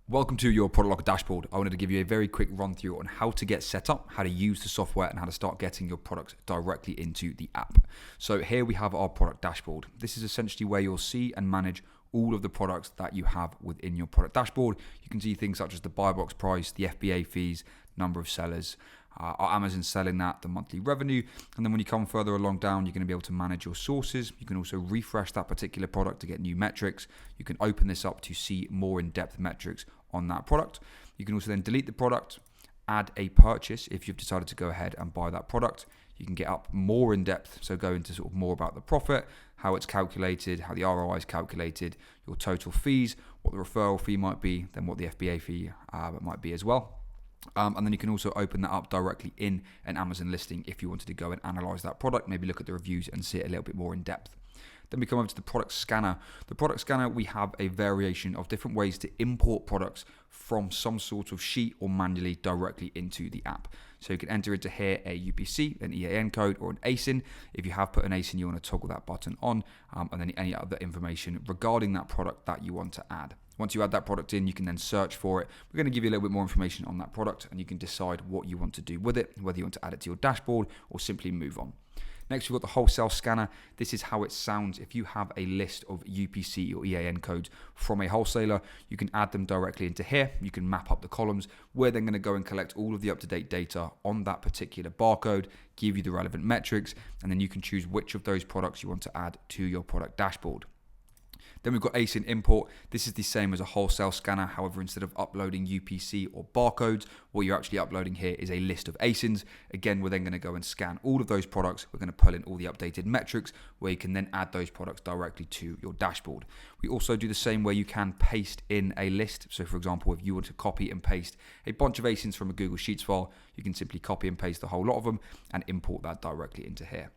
Welcome to your ProductLocker dashboard. I wanted to give you a very quick run through on how to get set up, how to use the software, and how to start getting your products directly into the app. So here we have our product dashboard. This is essentially where you'll see and manage all of the products that you have within your product dashboard. You can see things such as the buy box price, the FBA fees, number of sellers, are Amazon selling that, the monthly revenue, and then when you come further along down, you're going to be able to manage your sources. You can also refresh that particular product to get new metrics. You can open this up to see more in-depth metrics on that product. You can also then delete the product, add a purchase if you've decided to go ahead and buy that product. You can get up more in depth, so go into sort of more about the profit, how it's calculated, how the ROI is calculated, your total fees, what the referral fee might be, then what the FBA fee might be as well. And then you can also open that up directly in an Amazon listing if you wanted to go and analyze that product, maybe look at the reviews and see it a little bit more in depth. Then we come over to the product scanner. The product scanner, we have a variation of different ways to import products from some sort of sheet or manually directly into the app. So you can enter into here a UPC, an EAN code, or an ASIN. If you have put an ASIN, you want to toggle that button on, and then any other information regarding that product that you want to add. Once you add that product in, you can then search for it. We're going to give you a little bit more information on that product, and you can decide what you want to do with it, whether you want to add it to your dashboard or simply move on. Next, we've got the wholesale scanner. This is how it sounds if you have a list of UPC or EAN codes from a wholesaler. You can add them directly into here. You can map up the columns. We're then going to go and collect all of the up-to-date data on that particular barcode, give you the relevant metrics, and then you can choose which of those products you want to add to your product dashboard. Then we've got ASIN import. This is the same as a wholesale scanner. However, instead of uploading UPC or barcodes, what you're actually uploading here is a list of ASINs. Again, we're then going to go and scan all of those products. We're going to pull in all the updated metrics where you can then add those products directly to your dashboard. We also do the same where you can paste in a list. So for example, if you were to copy and paste a bunch of ASINs from a Google Sheets file, you can simply copy and paste the whole lot of them and import that directly into here.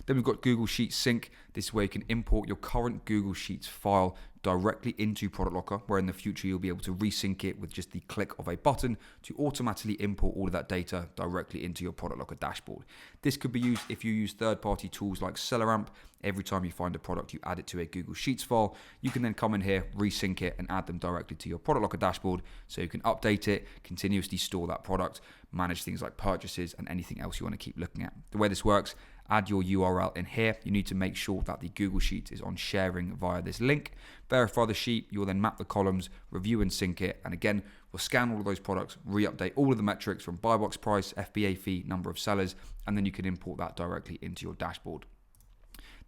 Then we've got Google Sheets Sync. This is where you can import your current Google Sheets file directly into ProductLocker, where in the future you'll be able to resync it with just the click of a button to automatically import all of that data directly into your ProductLocker dashboard. This could be used if you use third-party tools like SellerAmp. Every time you find a product, you add it to a Google Sheets file. You can then come in here, resync it, and add them directly to your ProductLocker dashboard so you can update it, continuously store that product, manage things like purchases, and anything else you want to keep looking at. The way this works, add your URL in here. You need to make sure that the Google Sheet is on sharing via this link. Verify the sheet. You'll then map the columns, review and sync it. And again, we'll scan all of those products, re-update all of the metrics from buy box price, FBA fee, number of sellers, and then you can import that directly into your dashboard.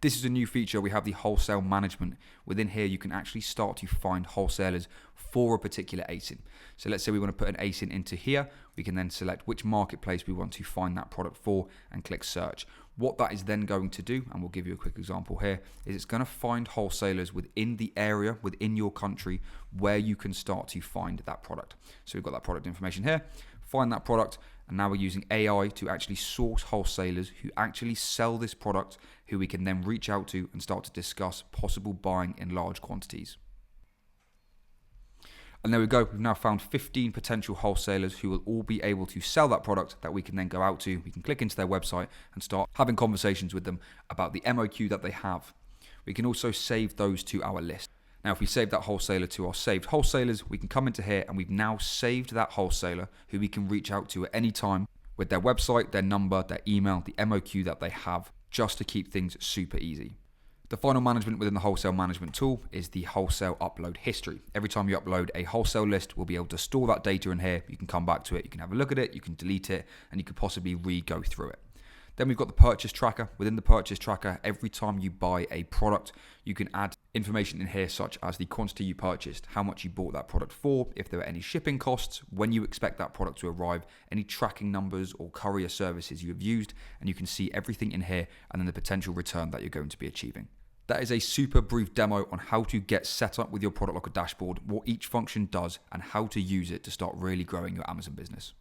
This is a new feature. We have the wholesale management. Within here, you can actually start to find wholesalers for a particular ASIN. So let's say we want to put an ASIN into here. We can then select which marketplace we want to find that product for and click search. What that is then going to do, and we'll give you a quick example here, is it's going to find wholesalers within the area, within your country, where you can start to find that product. So we've got that product information here, find that product, and now we're using AI to actually source wholesalers who actually sell this product, who we can then reach out to and start to discuss possible buying in large quantities. And there we go. We've now found 15 potential wholesalers who will all be able to sell that product that we can then go out to. We can click into their website and start having conversations with them about the MOQ that they have. We can also save those to our list. Now, if we save that wholesaler to our saved wholesalers, we can come into here and we've now saved that wholesaler who we can reach out to at any time with their website, their number, their email, the MOQ that they have, just to keep things super easy. The final management within the wholesale management tool is the wholesale upload history. Every time you upload a wholesale list, we'll be able to store that data in here. You can come back to it, you can have a look at it, you can delete it, and you could possibly re-go through it. Then we've got the purchase tracker. Within the purchase tracker, every time you buy a product, you can add information in here such as the quantity you purchased, how much you bought that product for, if there are any shipping costs, when you expect that product to arrive, any tracking numbers or courier services you have used, and you can see everything in here and then the potential return that you're going to be achieving. That is a super brief demo on how to get set up with your ProductLocker dashboard, what each function does, and how to use it to start really growing your Amazon business.